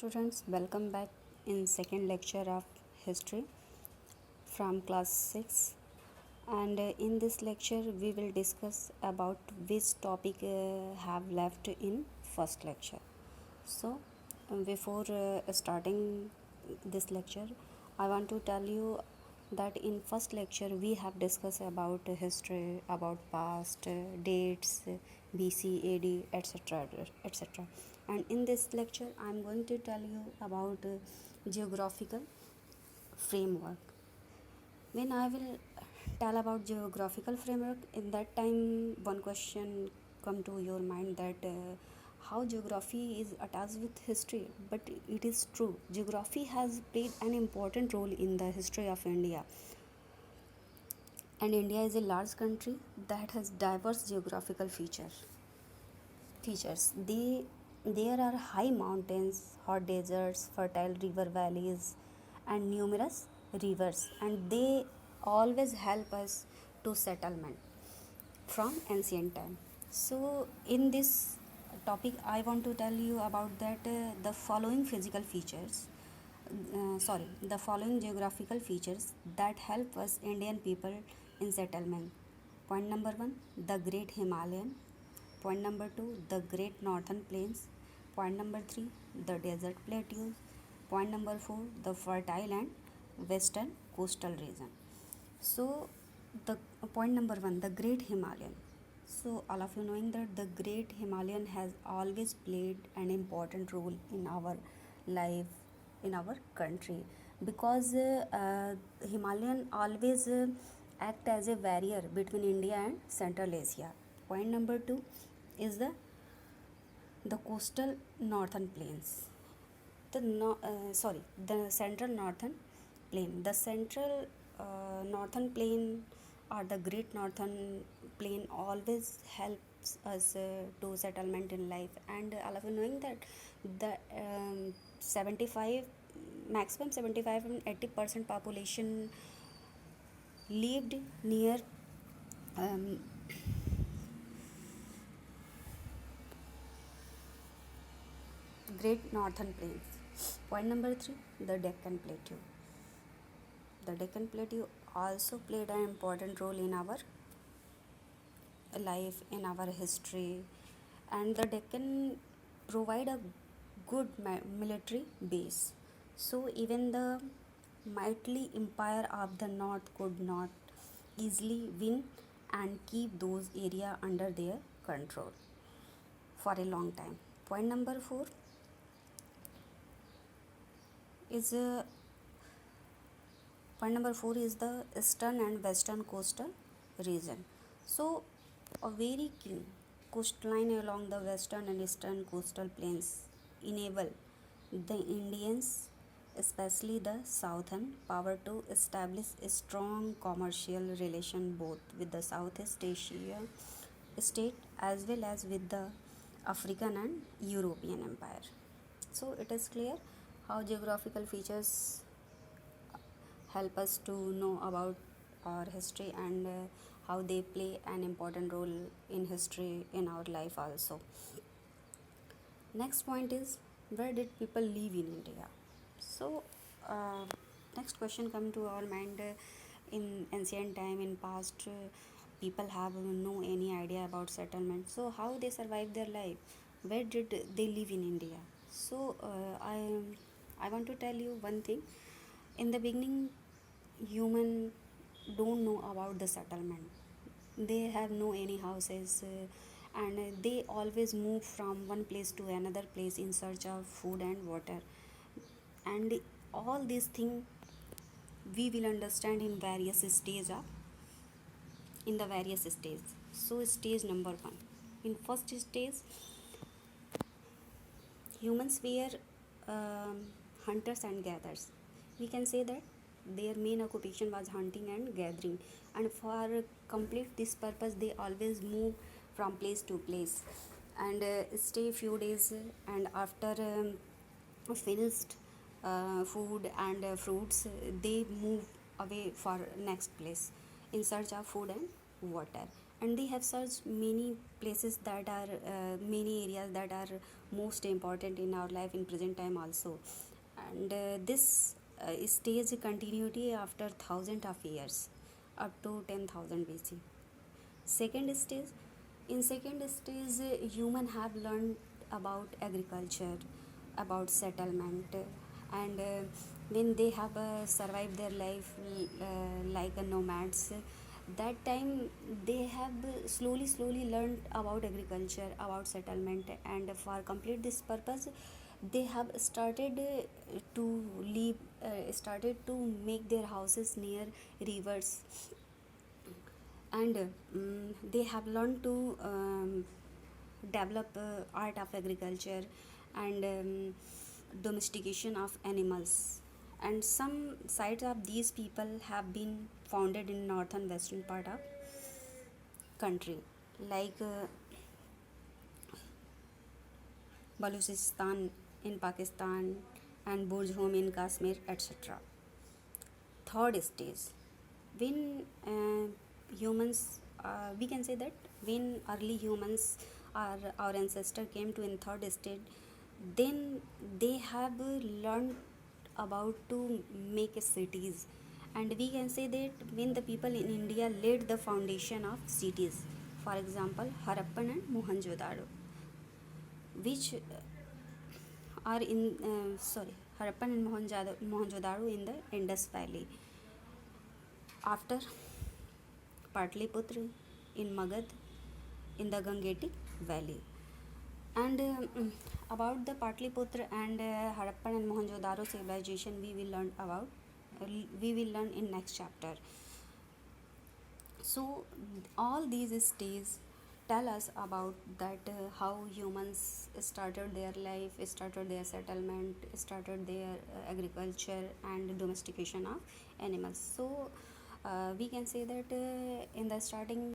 Students, welcome back in second lecture of history from class 6, and in this lecture we will discuss about which topic have left in first lecture. So before starting this lecture, I want to tell you that in first lecture we have discussed about history, about past dates, BC, AD, etc., etc. And in this lecture I am going to tell you about geographical framework. When I will tell about geographical framework, in that time one question come to your mind that how geography is attached with history. But it is true, geography has played an important role in the history of India, and India is a large country that has diverse geographical features. There are high mountains, hot deserts, fertile river valleys, and numerous rivers, and they always help us to settlement from ancient time. So, in this topic, I want to tell you about that the following physical features. The following geographical features that help us Indian people in settlement. Point number one, the Great Himalayan. Point number two, the Great Northern Plains. Point number three, the desert plateaus. Point number four, the fertile and western coastal region. So, the point number one, the Great Himalayan. So, all of you knowing that the Great Himalayan has always played an important role in our life, in our country, because Himalayan always act as a barrier between India and Central Asia. Point number two is the coastal northern plains. The central northern plain. The central northern plain or the great northern plain always helps us to settlement in life, and all of you knowing that the 75 maximum 75 and 80% population lived near um, great northern plains. Point number three, the Deccan Plateau. The Deccan Plateau also played an important role in our life, in our history, and the Deccan provide a good military base. So even the mighty empire of the north could not easily win and keep those area under their control for a long time. Point number four is point number four is the eastern and western coastal region. So a very clean coastline along the western and eastern coastal plains enable the Indians, especially the southern power, to establish a strong commercial relation both with the Southeast Asia state as well as with the African and European empire. So it is clear how geographical features help us to know about our history, and how they play an important role in history in our life also. Next point is, where did people live in India? So uh, next question come to our mind. In ancient time, in past, people have no any idea about settlement, so how they survive their life, where did they live in India? So I want to tell you one thing. In the beginning, human don't know about the settlement. They have no any houses, and they always move from one place to another place in search of food and water, and all these things we will understand in the various stages. So stage number one, in first stage, humans were hunters and gatherers. We can say that their main occupation was hunting and gathering, and for complete this purpose they always move from place to place and stay few days, and after finished food and fruits, they move away for next place in search of food and water. and they have such many places that are many areas that are most important in our life in present time also. And this stage continuity after thousands of years up to 10,000 BC. Second stage, in second stage, human have learned about agriculture, about settlement, and when they have survived their life like a nomads, that time they have slowly learned about agriculture, about settlement, and for complete this purpose, they have started to live, started to make their houses near rivers, and they have learned to develop art of agriculture and domestication of animals. And some sites of these people have been founded in northern western part of country, like Baluchistan in Pakistan and Burj Home in Kashmir, etc. Third stage, when humans, we can say that when early humans or our ancestor came to in third stage, then they have learned about to make cities. And we can say that when the people in India laid the foundation of cities, for example Harappan and Mohenjo-daro, which are in Harappan and Mohenjo-daro in the Indus Valley. After Patliputra in Magad in the Gangetic Valley. And about the Patliputra and Harappan and Mohenjo-daro civilization, we will learn in next chapter. So all these stages tell us about that how humans started their life, started their settlement, started their agriculture and domestication of animals. So we can say that in the starting